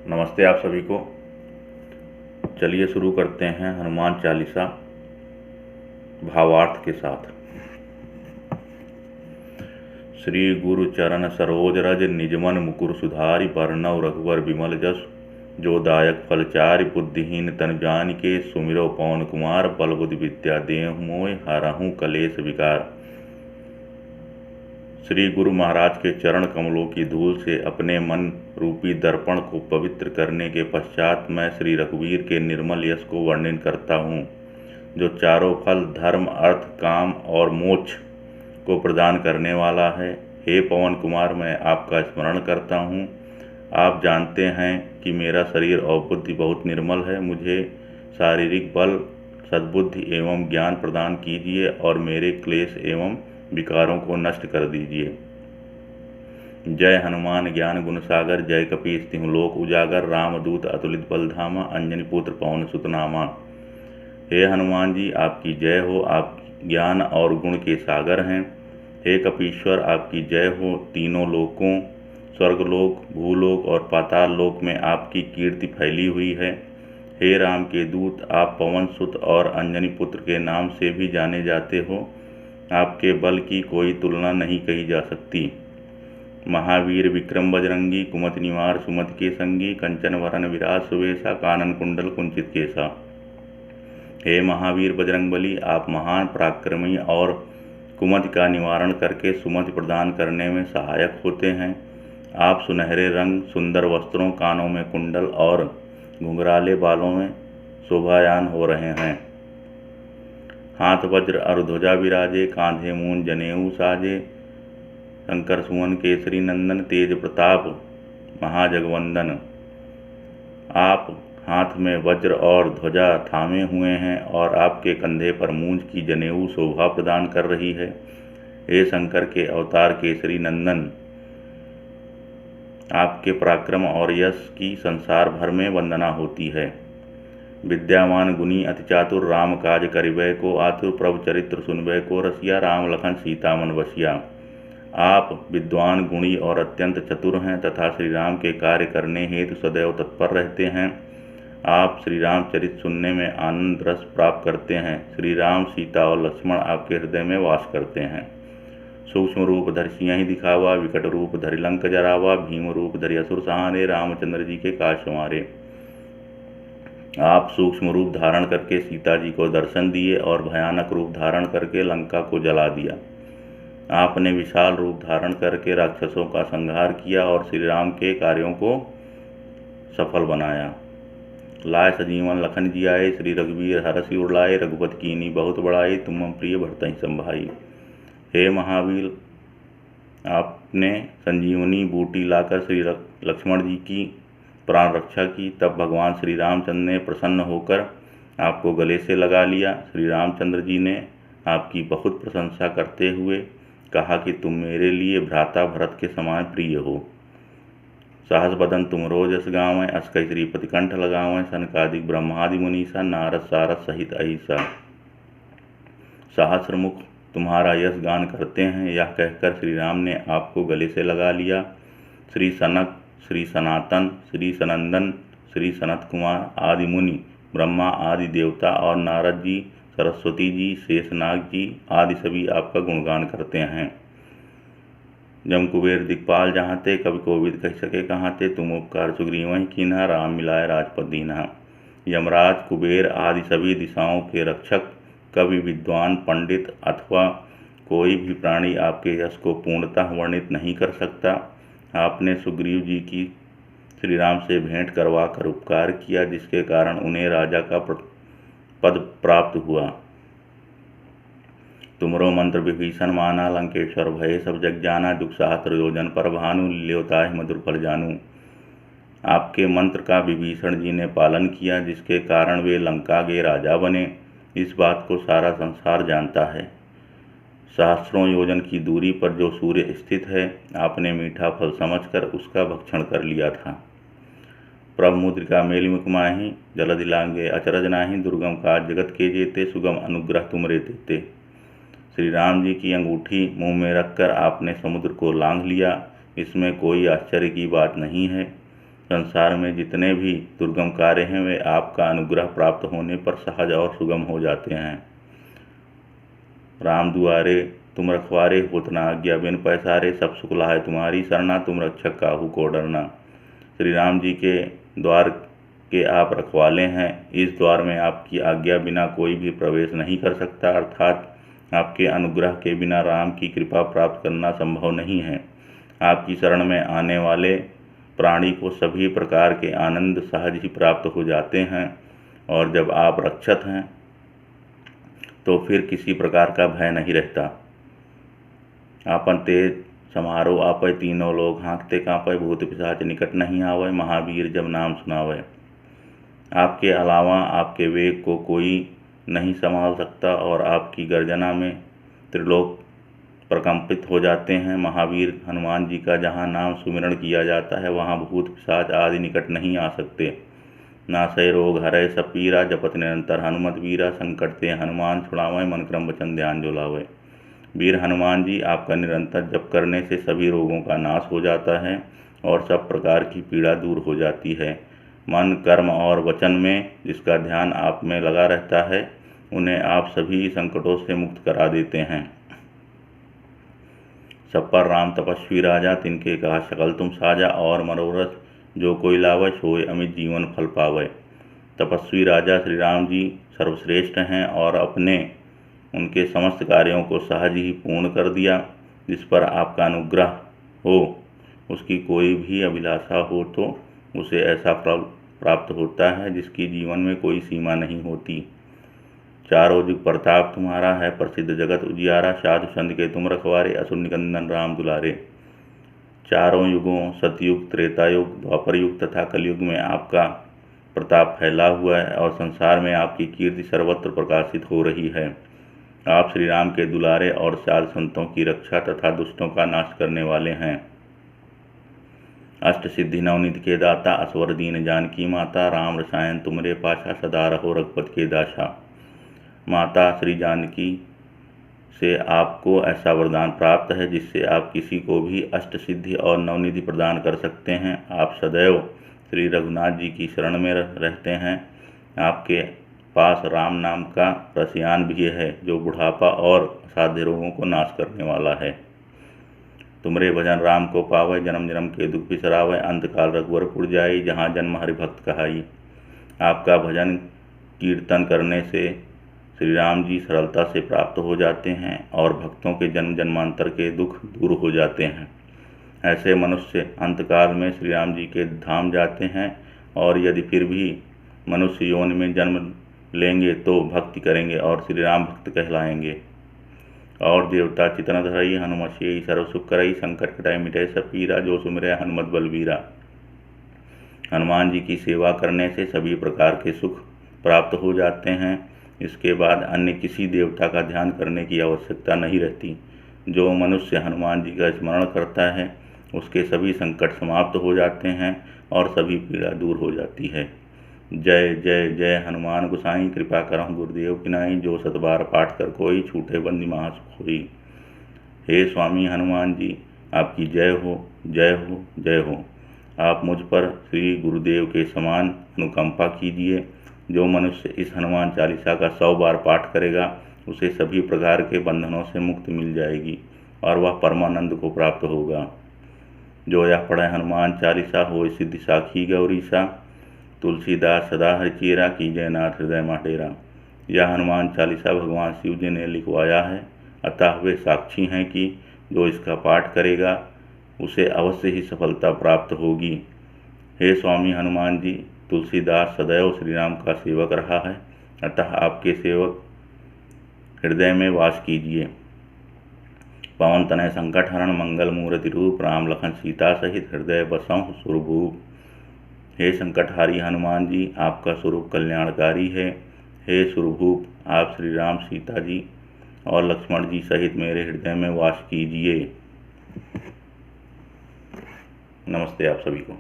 नमस्ते आप सभी को। चलिए शुरू करते हैं हनुमान चालीसा भावार्थ के साथ। श्री गुरु चरण सरोज रज निजमन मुकुर सुधारि बरनउँ रघुवर विमल जस जो दायक फलचारि बुद्धिहीन तनु जानिके सुमिरौ पवन कुमार बल बुद्धि विद्या देहु मोहि हरहु कलेश विकार। श्री गुरु महाराज के चरण कमलों की धूल से अपने मन रूपी दर्पण को पवित्र करने के पश्चात मैं श्री रघुवीर के निर्मल यश को वर्णन करता हूँ, जो चारों फल धर्म अर्थ काम और मोक्ष को प्रदान करने वाला है। हे पवन कुमार, मैं आपका स्मरण करता हूँ। आप जानते हैं कि मेरा शरीर और बुद्धि बहुत निर्मल है। मुझे शारीरिक बल सद्बुद्धि एवं ज्ञान प्रदान कीजिए और मेरे क्लेश एवं विकारों को नष्ट कर दीजिए। जय हनुमान ज्ञान गुण सागर, जय कपीस तिहुँ लोक उजागर, रामदूत अतुलित बल धामा, अंजनी पुत्र पवन सुत नामा। हे हनुमान जी, आपकी जय हो। आप ज्ञान और गुण के सागर हैं। हे कपीश्वर, आपकी जय हो। तीनों लोकों स्वर्गलोक, भूलोक और पाताल लोक में आपकी कीर्ति फैली हुई है। हे राम के दूत, आप पवन सुत और अंजनी पुत्र के नाम से भी जाने जाते हो। आपके बल की कोई तुलना नहीं कही जा सकती। महावीर विक्रम बजरंगी, कुमति निवार सुमति के संगी, कंचन वरन विराज सुवेशा, कानन कुंडल कुंचित केसा। हे महावीर बजरंगबली, आप महान पराक्रमी और कुमति का निवारण करके सुमति प्रदान करने में सहायक होते हैं। आप सुनहरे रंग, सुंदर वस्त्रों, कानों में कुंडल और घुंघराले बालों में शोभायान हो रहे हैं। हाथ वज्र और ध्वजा विराजे, कांधे मून जनेऊ साजे, शंकर सुवन केसरी नंदन, तेज प्रताप महाजगवंदन। आप हाथ में वज्र और ध्वजा थामे हुए हैं और आपके कंधे पर मूंज की जनेऊ शोभा प्रदान कर रही है। हे शंकर के अवतार केसरी नंदन, आपके पराक्रम और यश की संसार भर में वंदना होती है। विद्यावान गुणी अति चातुर, राम काज करिबै को आतुर, प्रभु चरित्र सुनबै को रसिया, राम लखन सीता मन बसिया। आप विद्वान गुणी और अत्यंत चतुर हैं तथा श्री राम के कार्य करने हेतु सदैव तत्पर रहते हैं। आप श्री राम चरित सुनने में आनंद रस प्राप्त करते हैं। श्री राम, सीता और लक्ष्मण आपके हृदय में वास करते हैं। सूक्ष्म रूप धरि सिंह दिखावा, विकट रूप धरि लंक जरावा, भीम रूप धरि असुर सहारे, रामचंद्र जी के काज संवारे। आप सूक्ष्म रूप धारण करके सीता जी को दर्शन दिए और भयानक रूप धारण करके लंका को जला दिया। आपने विशाल रूप धारण करके राक्षसों का संहार किया और श्री राम के कार्यों को सफल बनाया। लाय सजीवन लखन जी आए, श्री रघुवीर हरषि उड़लाए, रघुपति कीन्ही बहुत बड़ाई, तुम प्रिय भरतहि संभाई। हे महावीर, आपने संजीवनी बूटी लाकर श्री लक्ष्मण जी की प्राण रक्षा की। तब भगवान श्री रामचंद्र ने प्रसन्न होकर आपको गले से लगा लिया। श्री रामचंद्र जी ने आपकी बहुत प्रशंसा करते हुए कहा कि तुम मेरे लिए भ्राता भरत के समान प्रिय हो। सहस बदन तुम रोजस गावें, अस कहि श्रीपति कंठ लगावें, सनकादिक ब्रह्मादि मुनीसा, नारद सारद सहित अहिसा। सहस्र मुख तुम्हारा यश गान करते हैं। यह कहकर श्री राम ने आपको गले से लगा लिया। श्री सनक, श्री सनातन, श्री सनंदन, श्री सनत कुमार आदि मुनि, ब्रह्मा आदि देवता और नारद जी, सरस्वती जी, शेषनाग जी आदि सभी आपका गुणगान करते हैं। जम कुबेर दिक्पाल जहाँते, कवि कोविद कह सके कहाँते, तुम उपकार सुग्रीवहि कीन्हा, राम मिलाए राजपद दीन्हा। यमराज, कुबेर आदि सभी दिशाओं के रक्षक, कवि, विद्वान, पंडित अथवा कोई भी प्राणी आपके यश को पूर्णतः वर्णित नहीं कर सकता। आपने सुग्रीव जी की श्री राम से भेंट करवा कर उपकार किया, जिसके कारण उन्हें राजा का पद प्राप्त हुआ। तुमरो मंत्र विभीषण माना, लंकेश्वर भय सब जग जाना, दुख सहस्त्र योजन पर भानु, ल्योताहि मधुर फल जानू। आपके मंत्र का विभीषण जी ने पालन किया, जिसके कारण वे लंका के राजा बने। इस बात को सारा संसार जानता है। सहस्त्रों योजन की दूरी पर जो सूर्य स्थित है, आपने मीठा फल समझकर उसका भक्षण कर लिया था। प्रभु मुद्रिका मेलि मुख माहि, जलधि लांघे अचरज नाहि, दुर्गम काज जगत के जेते, सुगम अनुग्रह तुमरे तेते। श्री राम जी की अंगूठी मुंह में रखकर आपने समुद्र को लांघ लिया। इसमें कोई आश्चर्य की बात नहीं है। संसार में जितने भी दुर्गम कार्य हैं वे आपका अनुग्रह प्राप्त होने पर सहज और सुगम हो जाते हैं। राम दुआरे तुम रखवारे, होत न आज्ञा बिन पैसारे, सब सुख लाहे तुम्हारी सरना, तुम रक्षक काहू को डरना। श्री राम जी के द्वार के आप रखवाले हैं। इस द्वार में आपकी आज्ञा बिना कोई भी प्रवेश नहीं कर सकता, अर्थात आपके अनुग्रह के बिना राम की कृपा प्राप्त करना संभव नहीं है। आपकी शरण में आने वाले प्राणी को सभी प्रकार के आनंद सहज ही प्राप्त हो जाते हैं, और जब आप रक्षक हैं तो फिर किसी प्रकार का भय नहीं रहता। आपन तेज समारो आपै, तीनों लोग हाँकते कांपै, भूत पिशाच निकट नहीं आवै, महावीर जब नाम सुनावै। आपके अलावा आपके वेग को कोई नहीं संभाल सकता, और आपकी गर्जना में त्रिलोक प्रकंपित हो जाते हैं। महावीर हनुमान जी का जहाँ नाम सुमिरण किया जाता है वहाँ भूत पिशाच आदि निकट नहीं आ सकते। नासै रोग हरै सब पीरा, जपत निरंतर हनुमत वीरा, संकट ते हनुमान छुड़ावै, मन क्रम वचन ध्यान जो लावै। वीर हनुमान जी, आपका निरंतर जप करने से सभी रोगों का नाश हो जाता है और सब प्रकार की पीड़ा दूर हो जाती है। मन कर्म और वचन में जिसका ध्यान आप में लगा रहता है उन्हें आप सभी संकटों से मुक्त करा देते हैं। सब पर राम तपस्वी राजा, तिनके कहा सकल तुम साजा, और मनोरथ जो कोई लावै, सोए अमित जीवन फल पावै। तपस्वी राजा श्री राम जी सर्वश्रेष्ठ हैं और अपने उनके समस्त कार्यों को सहज ही पूर्ण कर दिया। जिस पर आपका अनुग्रह हो उसकी कोई भी अभिलाषा हो तो उसे ऐसा फल प्राप्त होता है जिसकी जीवन में कोई सीमा नहीं होती। चारों जुग प्रताप तुम्हारा है, प्रसिद्ध जगत उजियारा, साधु संत के तुम रखवारे, असुर निकंदन राम दुलारे। चारों युगों सतयुग, त्रेतायुग, द्वापर युग तथा कलयुग में आपका प्रताप फैला हुआ है और संसार में आपकी कीर्ति सर्वत्र प्रकाशित हो रही है। आप श्री राम के दुलारे और साधु संतों की रक्षा तथा दुष्टों का नाश करने वाले हैं। अष्ट सिद्धि नवनिधि के दाता, असवर दीन जानकी माता, राम रसायन तुमरे पाशा, सदा रहो रघुपति के दासा। माता श्री जानकी से आपको ऐसा वरदान प्राप्त है जिससे आप किसी को भी अष्ट सिद्धि और नवनिधि प्रदान कर सकते हैं। आप सदैव श्री रघुनाथ जी की शरण में रहते हैं। आपके पास राम नाम का रसियान भी है जो बुढ़ापा और असाध्य रोगों को नाश करने वाला है। तुमरे भजन राम को पावै, जन्म जन्म के दुख बिसरावै, अंतकाल रघुवरपुर जाई, जहाँ जन्म हरिभक्त कहाई। आपका भजन कीर्तन करने से श्री राम जी सरलता से प्राप्त हो जाते हैं और भक्तों के जन्म जन्मांतर के दुख दूर हो जाते हैं। ऐसे मनुष्य अंतकाल में श्री राम जी के धाम जाते हैं, और यदि फिर भी मनुष्य योनि में जन्म लेंगे तो भक्ति करेंगे और श्री राम भक्त कहलाएंगे। और देवता चितन धरई, हनुमत सर्व सुख करई, संकट कटाई मिटाई सब पीरा, जो सुमिरै हनुमत बलबीरा। हनुमान जी की सेवा करने से सभी प्रकार के सुख प्राप्त हो जाते हैं। इसके बाद अन्य किसी देवता का ध्यान करने की आवश्यकता नहीं रहती। जो मनुष्य हनुमान जी का स्मरण करता है उसके सभी संकट समाप्त हो जाते हैं और सभी पीड़ा दूर हो जाती है। जय जय जय हनुमान गोसाई, कृपा करहु गुरुदेव की नाई, जो सतबार पाठ कर कोई, छूटे बंदी महासुख होई। हे स्वामी हनुमान जी, आपकी जय हो जय हो जय हो। आप मुझ पर श्री गुरुदेव के समान अनुकंपा कीजिए। जो मनुष्य इस हनुमान चालीसा का 100 बार पाठ करेगा उसे सभी प्रकार के बंधनों से मुक्ति मिल जाएगी और वह परमानंद को प्राप्त होगा। जो यह पढ़े हनुमान चालीसा हो सिद्धि साखी गौरीसा, तुलसीदास सदा हरिचेरा, कीजय नाथ हृदय माटेरा। यह हनुमान चालीसा भगवान शिव जी ने लिखवाया है, अतः वे साक्षी हैं कि जो इसका पाठ करेगा उसे अवश्य ही सफलता प्राप्त होगी। हे स्वामी हनुमान जी, तुलसीदास सदैव श्री राम का सेवक रहा है, अतः आपके सेवक हृदय में वास कीजिए। पवन तनय संकट हरण, मंगल मूर्ति रूप, राम लखन सीता सहित हृदय बसहु सुरभूप। हे संकटहारी हनुमान जी, आपका स्वरूप कल्याणकारी है। हे सुरभूप, आप श्री राम, सीता जी और लक्ष्मण जी सहित मेरे हृदय में वास कीजिए। नमस्ते आप सभी को।